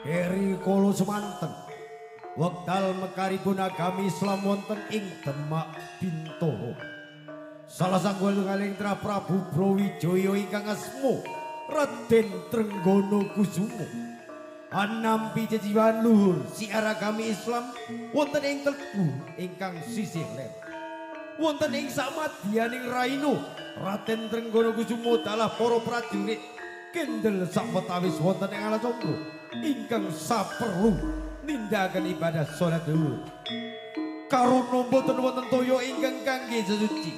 Eri kolo semanten wekdal mekaripun agami Islam wonten ing Demak Bintoro. Salah satunggaling Tra Prabu Brawijaya ingkang asma Raden Trenggono Kusumo anampi jejiwan luhur siar agami Islam wonten ing Telgu ingkang sisih lèr. Wonten ing samadyaning raina Raden Trenggono Kusumo dalah para prajurit kendel sawetawis wonten ing Alasonggo ingkang saperlu nindakaken ibadah salat zuhur. Karana boten wonten toya ingkang kangge sesuci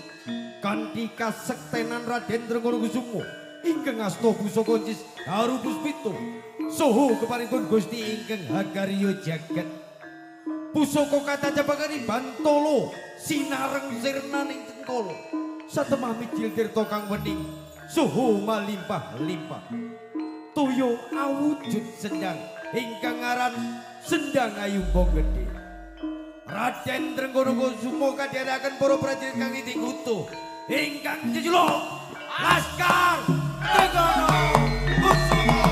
kanthi kasektenan Raden Trenggono Kusumo ingkang asta pusaka Cis Haru Puspito saha keparipun Gusti ingkang Hagarya Jagat. Pusaka katajabaken Bantala sinareng sirnaning cengkala satemah mijil tirta kang wening saha malimpah-limpah. Toya awujud sendang ingkang aran Sendang Ayumbong Gedhe. Raden Trenggono Kusumo kadharaken para prajurit kang iting-utuh ingkang jejuluk Laskar Trenggono Kusumo.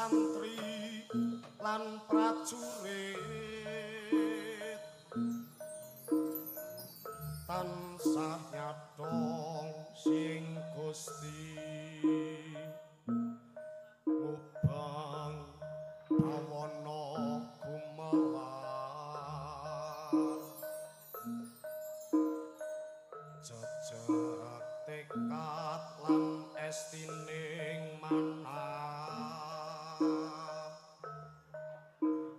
santri lan prajurit tansah nyadong sing Gusti ngubang bawana gumelar jejak tekad lan estining manah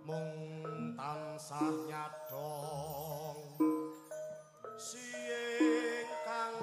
mung tansah nyadong siing kang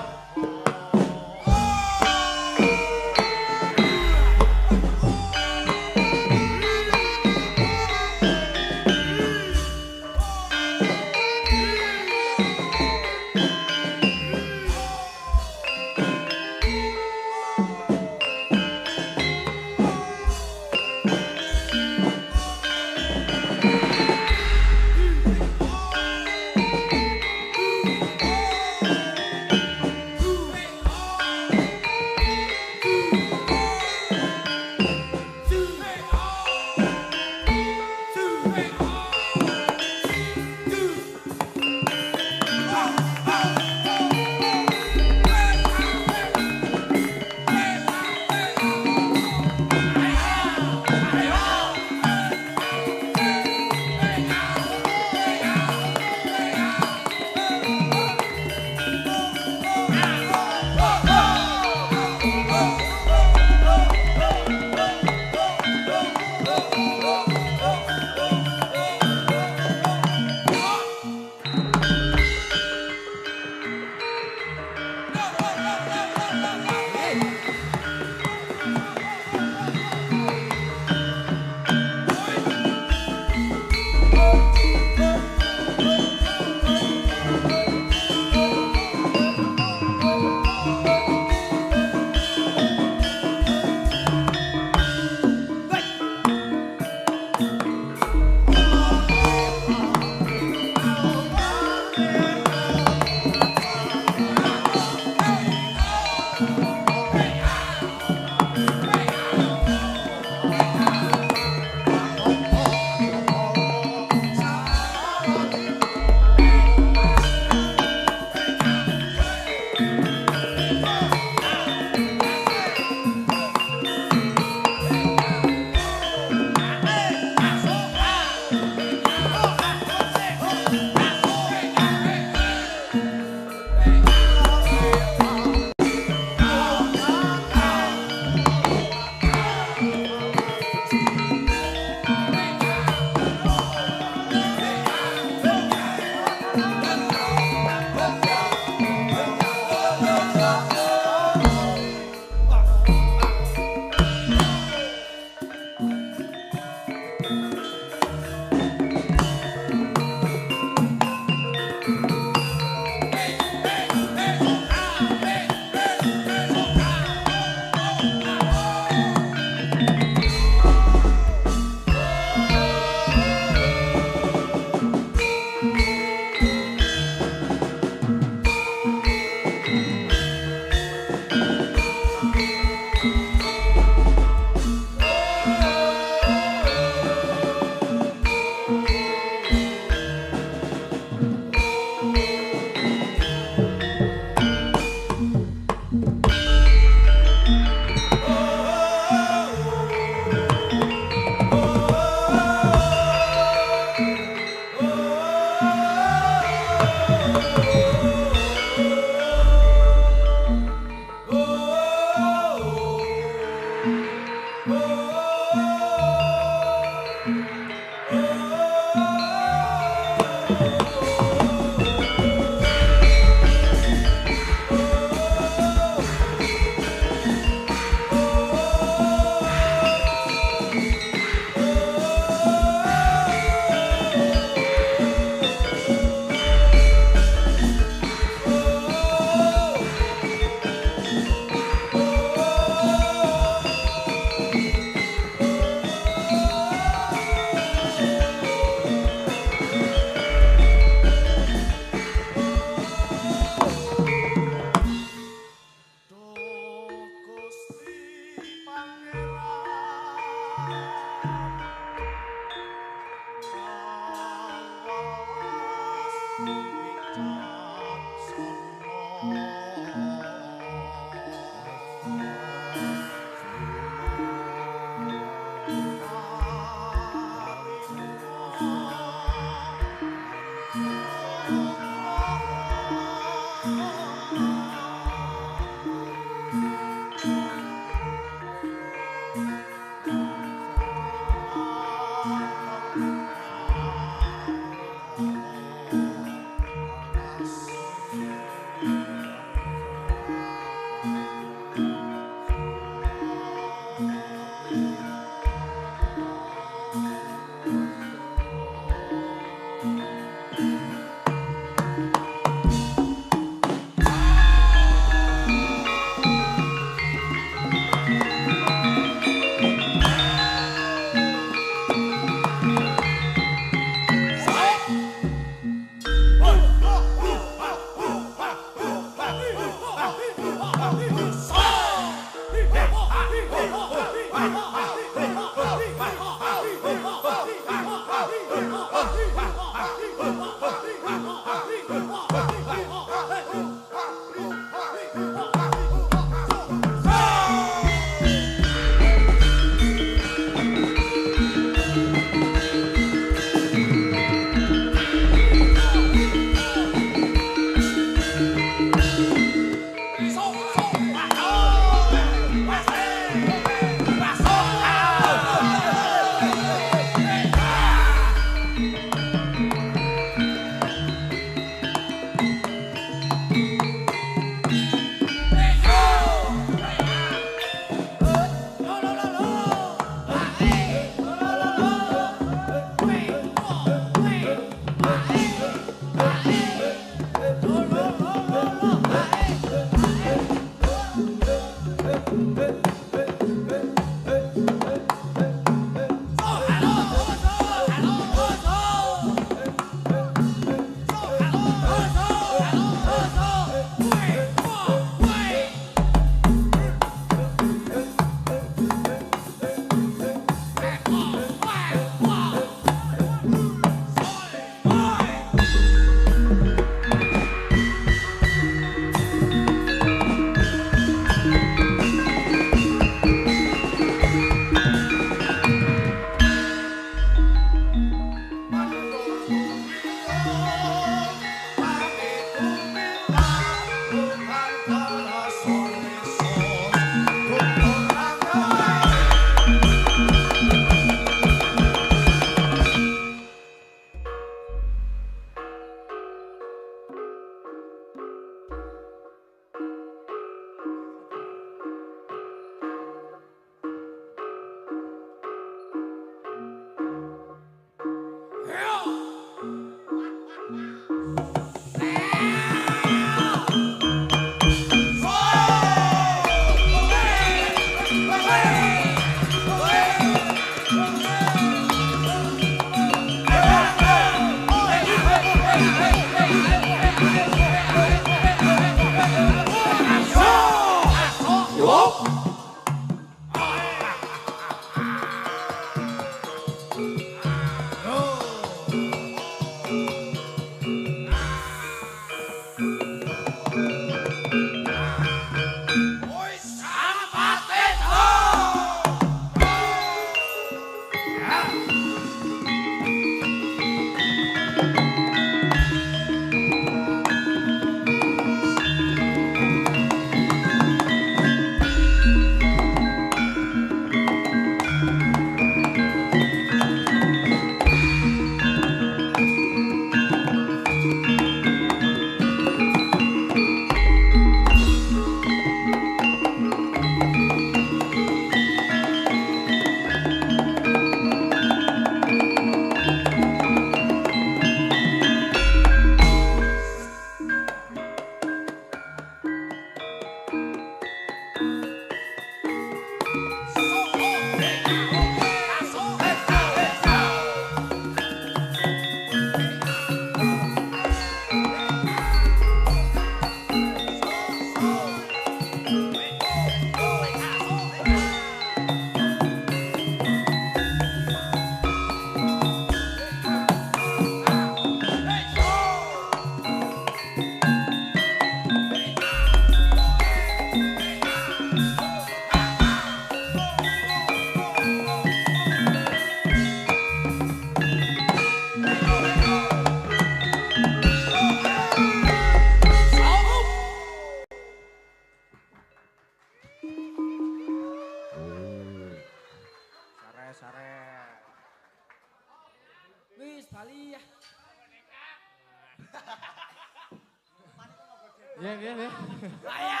Ya.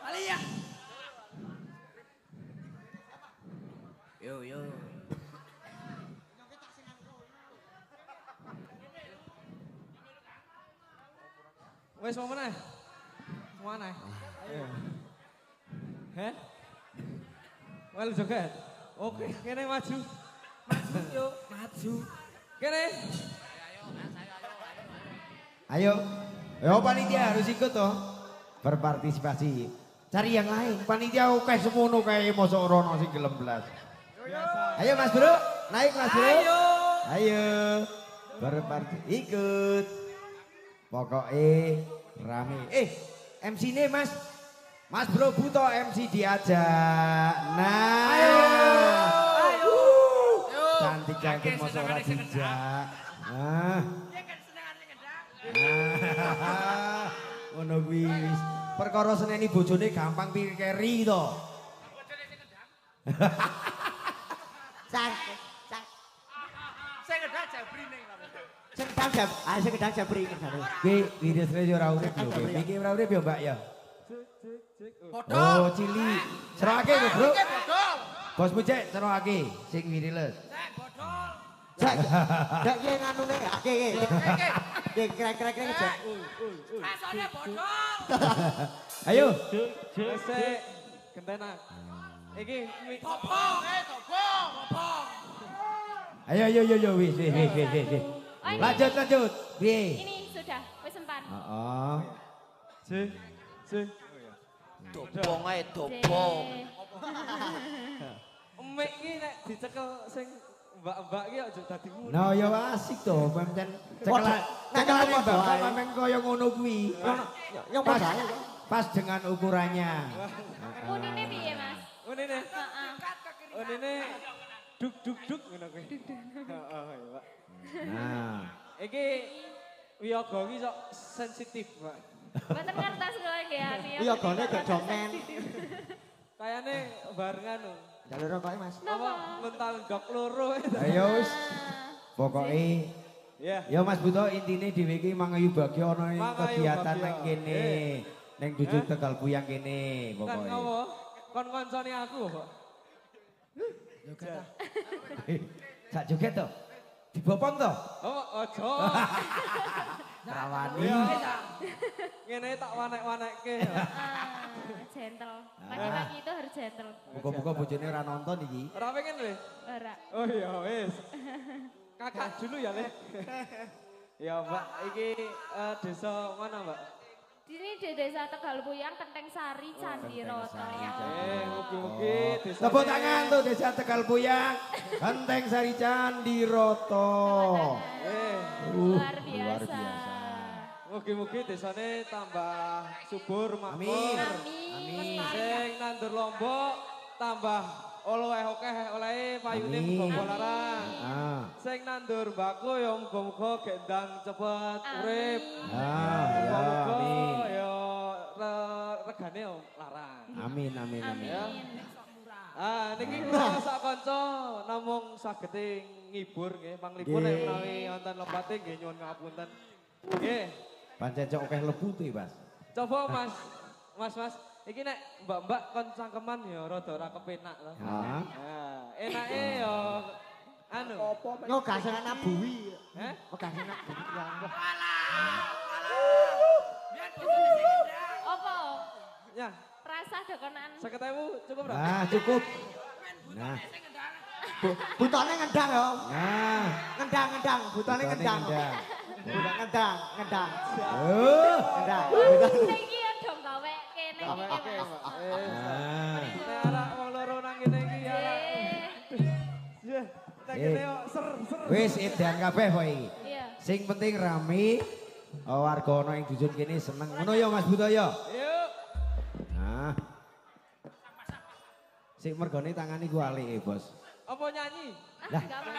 Alia. Yo. Wes mau mana? Mana? Ayo. Heh? Well joget. Oke, kene maju. Maju. Kene. Ayo. Yo panitia harus ikut toh. Berpartisipasi. Cari yang lain. Panitia oke semono kayak mosok rono sing gelem blas. Ayo Mas Bro, naik Mas Bro. Ayo. Berparti ikut. Pokoknya rame. MC ini Mas. Mas Bro butuh MC diajak. Nah. Ayo. Cantik-cantik mosok ora dijak. Nah. Ngono kuwi wis. Perkara seneni bojone gampang pikiri to. Sing gedang jabri ning. Sing gedang jabri ngene. Ki Widesre yo ora urip lho. Iki ora urip yo Mbak ya. Oh cili. Serake lho Bro. Bosmu cek serake sing wiriles. Cek. Dak ye nganune ake. Krek-krek cek. Asone bodol. Ayo. Sik gentena. Iki topong. Ayo wis. Oh, ini. Lanjut. Piye? Ini sudah, wis sempat. Heeh. Sik. Dobong ae dobong. Emek iki nek dicekel sing mbak-mbak iki aja dadi ngono. Nah ya asik to, pancen cekelan mbak pamen kaya ngono kuwi. Yang padha. Pas dengan ukurannya. Unine piye, Mas? Unine. Heeh. Unine duk ngono kuwi. Heeh, Pak. Nah. Iki wiyaga iki sok sensitif, Pak. Mboten ngertos kok nggih ati. Iya gone gak jomen. Kayane barengan lho. Jalur kok Mas. Apa mental gak loro. Ayo wis. Pokoke Ya. ya Mas Buto intine dhewe iki mangayu bagya ana ing Mangayu kegiatan bagya. nang kene. Ning dusun Tegal Puyang kene Kan pokoke. ngopo? Kon koncone aku kok. Sak joget to. Dibopong to. Oh, aja. Rawani. Ngene tak wanek-wanekke. Gentle. Laki-laki itu harus gentle. Muga-muga bojone ora nonton iki. Ora pengen le? Ora. Oh iya wis. Kakak dulu ya le. Ya Mbak, iki desa mana Mbak? Ini di desa Tegal Puyang, Kenteng Sari, Candi Roto. Mugi-mugi desa. Tepuk tangan tuh desa Tegal Puyang. Henteng Sari Candi Roto. Luar biasa. Mugi-mugi desane tambah subur makmur. Amin. Amin. Sing nandur Lombok tambah oleh payune Amin. muga-muga larang. Ah. Sing nandur mbako ya muga-muga gendang cepet urip. Ah, ya, Muga-muga amin. ya regane ya larang. Amin. Ya. Niki kula sak kanca namung saged ngibur nggih, manglipun nek menawi wonten lembate nggih nyuwun ngapunten. Nggih. Pancen cok akeh lebu tuh Mas. Coba Mas, iki nek mbak-mbak kon cangkeman ya rada ora kepenak to. Ah. Nah, enake ya anu. Yo gak seneng nabuhi. Heh? Oh gak seneng nabuhi. Apa? Ya, Rasa dokonan. 50.000 cukup ora? Nah, cukup. Nah, Butone ngendang yo. nah. Ngendang, butone ngendang. Ngendang. Ngendang. Oh. Ngendang. Sing iki ya dong gawe kene iki Oke, Mas. Mbak. Ah. Nek arek wong loro nang kene iki ya. Ya, nek kene yo ser. Wis edan kabeh kok iki. Iya. Sing penting rame. Warga ana ing dusun kene seneng. Ngono ya Mas Buto ya. Yuk. Nah. Sing mergone tangane ku alike, Bos. Apa nyanyi? Lah. Enggak mau.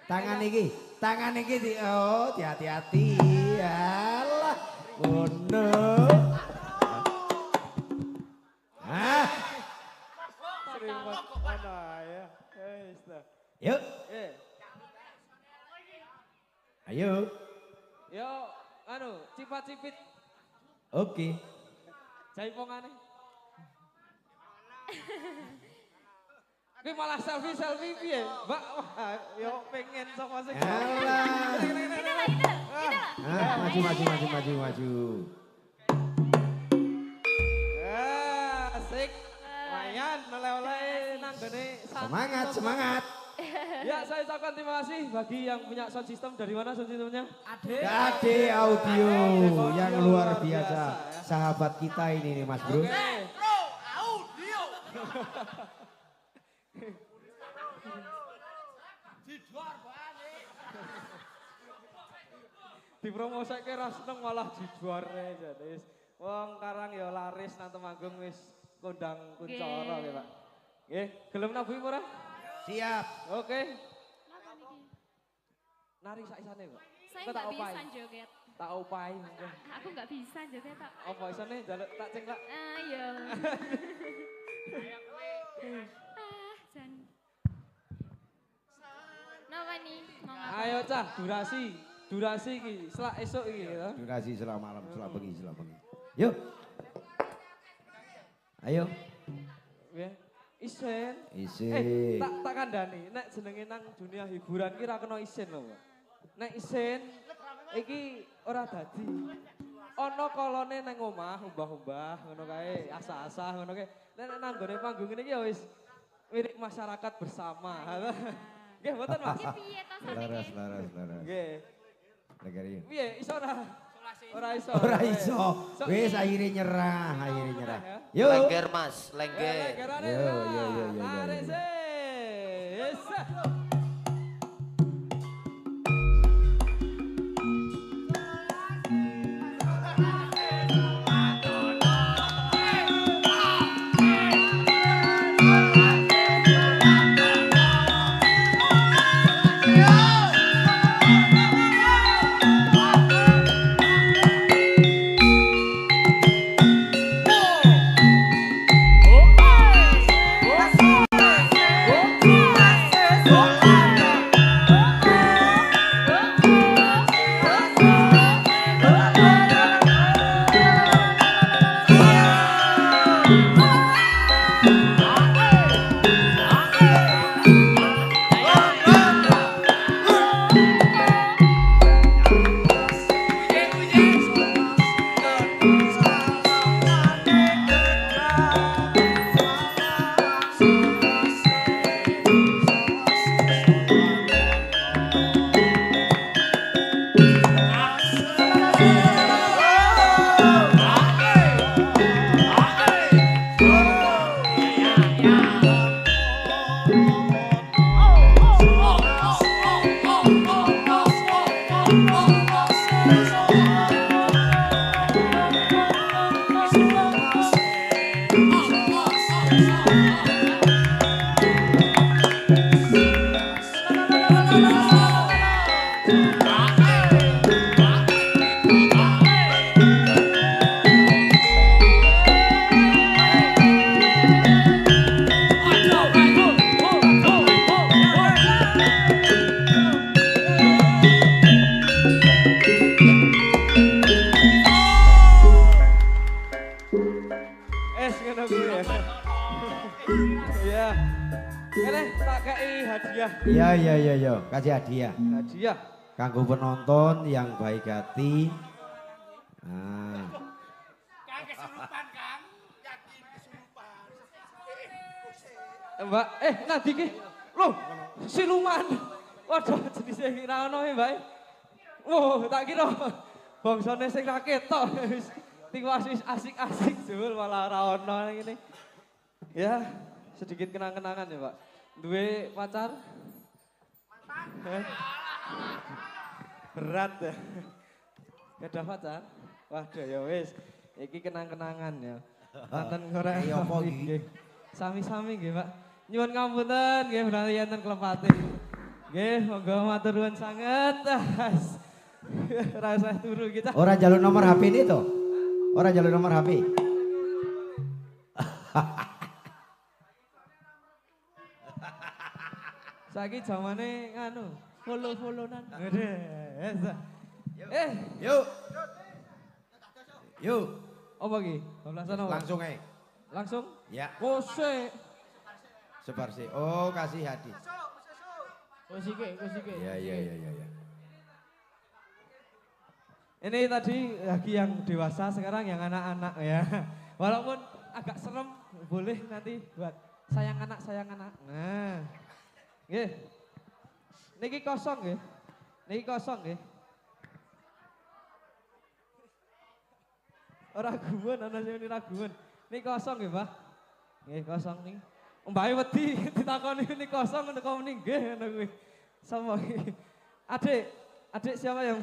Tangan iki oh hati-hati. Alah. Ngono. Ah, Sering mana ya. Wis ta. yuk. Eh, Ayo. yo anu, cipat-cipit Oke. jaipongane. Kuwi malah selfie piye? Mbak, wah, yo pengen sapa sing. Alah. Ini lah. Ah, maju. Asik. Lumayan oleh-oleh nang gene Semangat. Ya, saya ucapkan terima kasih bagi yang punya sound system. Dari mana sound systemnya? Ade Audio yang luar biasa. Sahabat kita ini nih Mas Bro. Oke. Dipromosekke ra seneng malah dijuarne jadi. Wong Karang ya laris nang Temanggung wis kondang kuncara nggih, Pak. Nggih, gelem nabuhi ora? Siap. Oke. Napa niki? Nari sak isane, Pak. Saya Kok tak nggak opahi? bisa joget. Tak opahi mungkin. Aku nggak bisa joget tak. Apa isane njaluk tak cengklak? Ayo. Jan. Napa nih? Mau ngapa? Ayo cah, durasi iki, selak esuk iki ya. Durasi selama malam, selama bengi, selama bengi. Yuk. Ayo. Nggih. Isen. Isi. Tak kandhani, nek jenenge nang dunia hiburan ki ra kena isin lho, Pak. Nek isin iki ora dadi. Ana kalane nang omah umbah-umbah ngono kae, asah-asah ngono kae. Nek nang nggone panggung iki ya wis milik masyarakat bersama. Nggih, mboten Mas? Iki piye to Laras, sakit? laras. Nggih. Negari. Piye iso ora? Ora iso. Ora iso. Wis akhirnya nyerah, akhirnya nyerah. Yuk. Lengger Mas, lengger. Yo. Arek sih. Yes. Ngono kuwi ya. Iya. Kene tak kei hadiah. Iya. Kasih hadiah. Hadiah. Kanggo penonton yang baik hati. Nah. Mbak, nanti ki. Loh, siluman. Waduh, jenise kira ono Mbak. Wah, tak kira bangsane sing ra ketok. Tiwas wis asik-asik jebul malah ora ono ngene. Ya, sedikit kenang-kenangan ya, Pak. Duwe pacar? Mantan. Berat ya. Ada pacar? Waduh ya wis, iki kenang-kenangan ya. Mantan ora Ya apa iki? Sami-sami nggih, Pak. Nyuwun ngapunten nggih berarti enten klepating. Nggih, monggo matur nuwun sanget. Rasa turu kita. Ora jalur nomor HP ini toh? Ora jalur nomor HP. Saiki zamane nganu, follow-followan. Yuk. Yuk. Apa ki? Bablasan apa? Langsung aja. Langsung? Ya. Kose. Sebar sih. Oh, kasih hadiah. Kosike. Iya. Ini tadi lagi yang dewasa, sekarang yang anak-anak ya. Walaupun agak serem, boleh nanti buat sayang anak. Nah. Nggih. Niki kosong nggih. Ora gumun ana sing ora gumun. Niki kosong nggih, Pak. Nggih kosong nih. Mbake wedi ditakoni ini kosong ngono kok muni nggih ngono kuwi. Sama iki. Adik siapa yang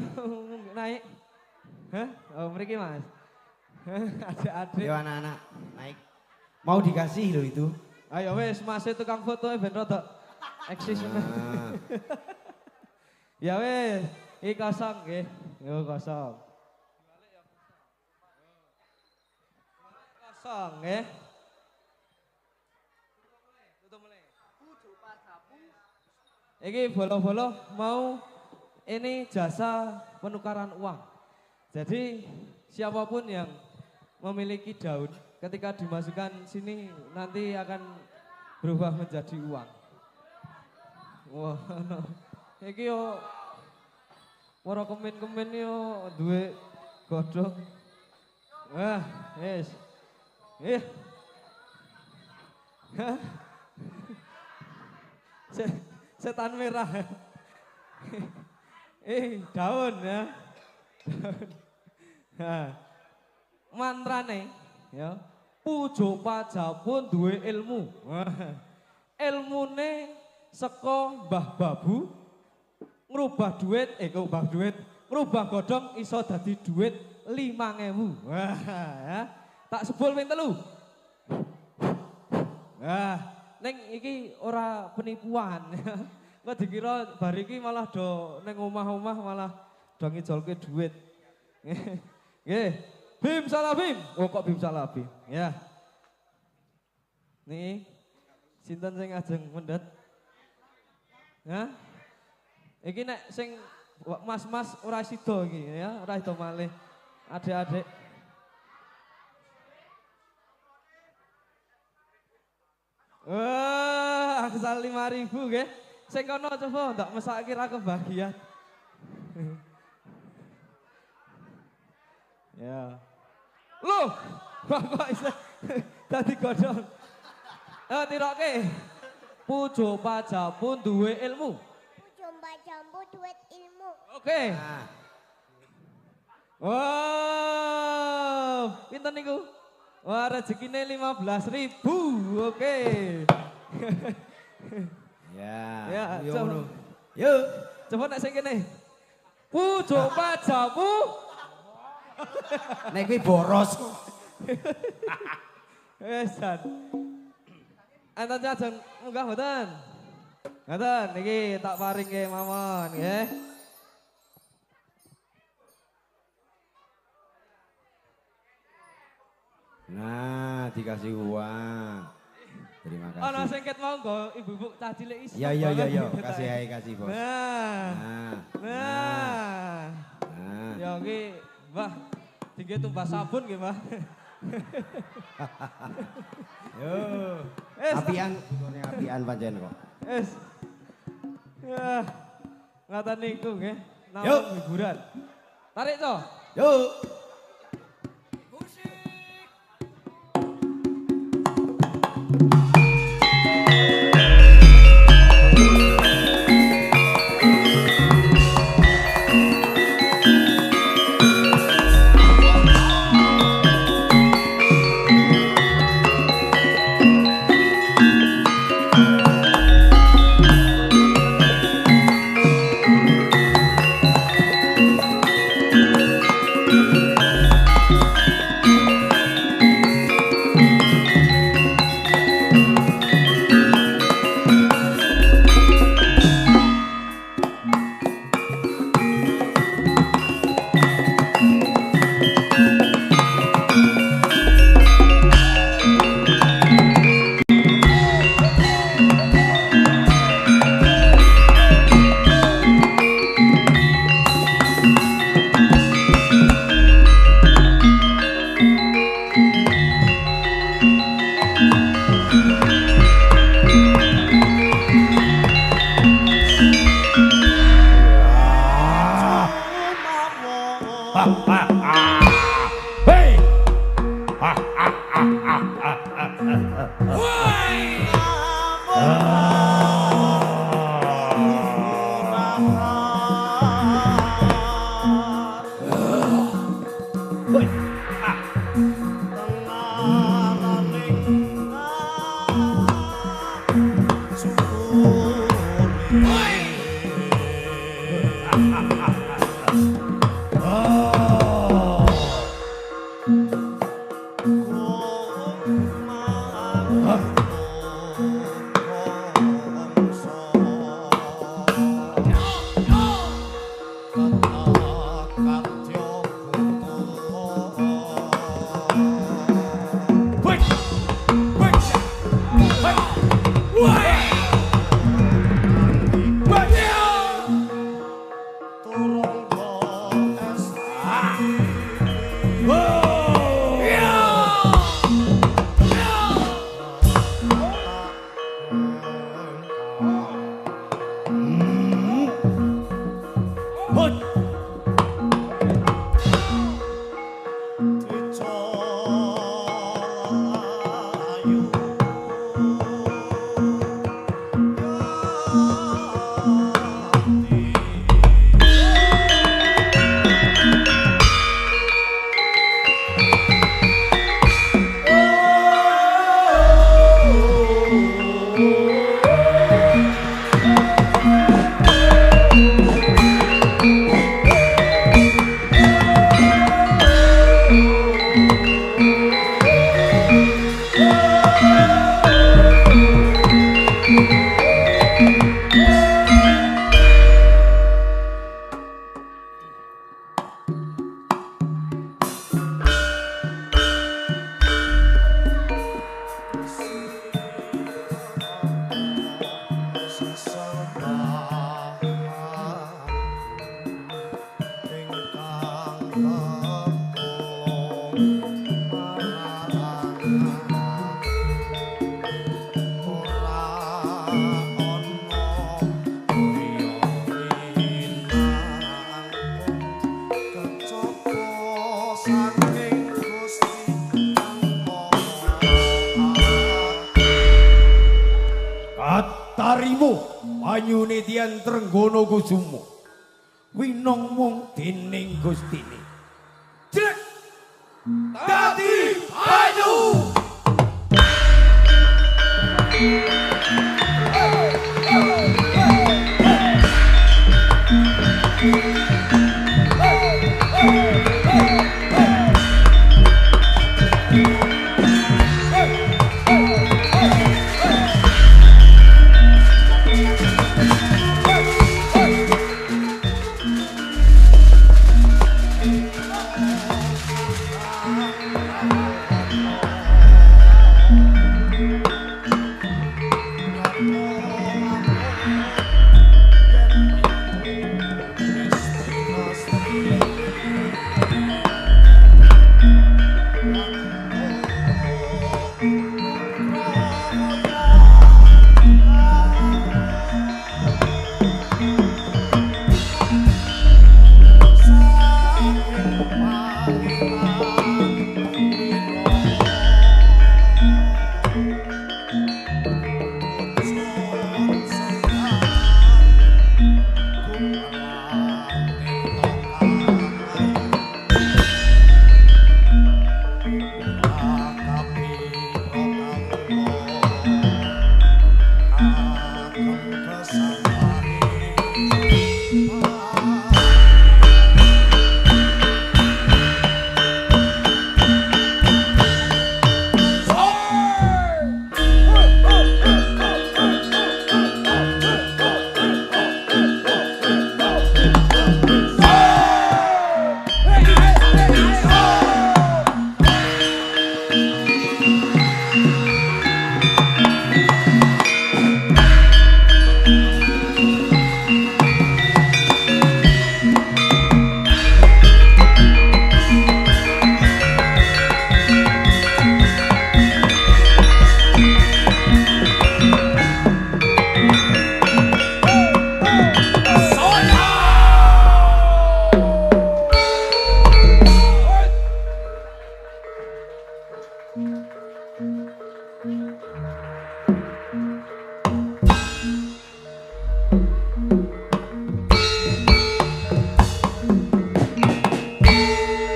naik? Hah? Oh mriki Mas. Adik-adik. Yo anak-anak naik. Mau dikasih loh itu. Ayo wes Mas tukang foto ben rodok eksis. Ya wes, iki kosong nggih. Yo kosong. Kosong nggih. Iki bolo-bolo mau ini jasa penukaran uang. Jadi siapapun yang memiliki daun ketika dimasukkan sini nanti akan berubah menjadi uang. Wah, no. Iki yo ora kemen-kemen yo duwe godhong. Wah, wis. Hah? Setan merah. Daun ya. Nah, mantrane ya. Pujo pajapun duwe ilmu. Ilmune saka Mbah Babu ngrubah duit, ngrubah godhong iso dadi duit 5.000. Wah, ya. Tak sebul ping 3. Wah, ning iki ora penipuan. Kok dikira bar iki malah do ning omah-omah malah do ngijolke duit. Nggih. Bim salabim. Oh kok bim salabim. Ya. Nih. Sinten sing ajeng mendhet? Ya. Iki nek sing mas-mas ora sida iki ya, ora sida malih. Adik-adik. Wah, angsal 5.000 nggih. Sing kono coba ndak mesake ra kebagian. Ya. Loh, bapak isa dadi godhong. Tiroke. Pujo pajapun duwe ilmu. Pujo pajapun duwe ilmu. Oke. Wow, pinten niku? Wah, rezekine 15.000. Oke. Ya, yo coba. ngono. Yo. Coba nek sing kene. Pujo pajamu. Nek kuwi boros. Wesan. Enten ajeng munggah mboten? Mboten, niki tak paringke mawon nggih. Nah, dikasih uang. Terima kasih. Ana sing ket mau nggo ibu-ibu cah cilik isi. Ya, kasih Bos. Nah. Ya iki, Mbah, tinggi tumbas sabun nggih, Mbah. Yo. Apian, apian pancen kok. Wis. Ya. Ngaten niku nggih. Yuk. Namung hiburan. Tarik to. Yuk. banyune Dian Trenggono Kusumo winong mung dening Gustine Jrek dadi banyu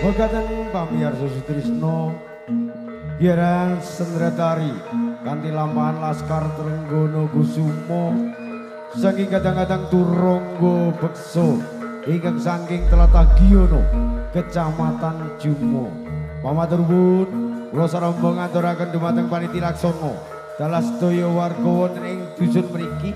Wekaten pamiyarsa Sutrisno Biaran Sendratari kanthi lampahan Laskar Trenggono Kusumo saking kadang-kadang Turonggo Bekso ingkang saking Tlatah Giono Kecamatan Jumo. Pamatur nuwun kula sarembang ngaturaken dumateng panitia laksana dalah sedaya warga wonten ing dusun mriki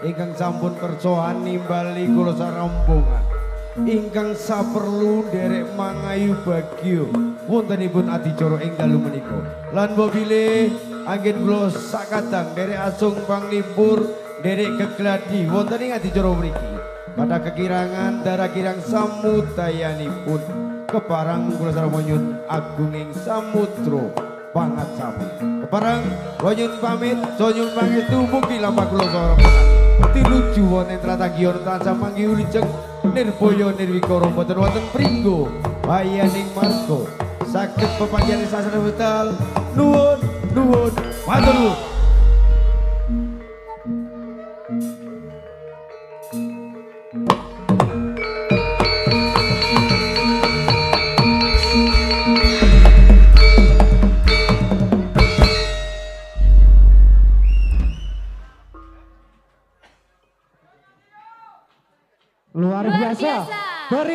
ingkang sampun kersa nimbali kula sarembongan ingkang saperlu derek mangayu bagyo wontenipun adicara ing dalu menika. Lan bilih anggen kula sakadang derek asung panglipur derek kegladi wonten ing adicara mriki. Pada kekirangan darah kirang samudayanipun keparang kula sareng nyun agung ing samudra pangat sami. Keparang kula nyun pamit, nyun pangestu mugi lampah kula sareng tinuju wonten Tlatah Giono tansah manggi wilujeng nirbaya nirwikara boten wonten pringgo bayaning marga saged pepanggihan sasana betal nuwun matur nuwun. Luar biasa. Luar biasa.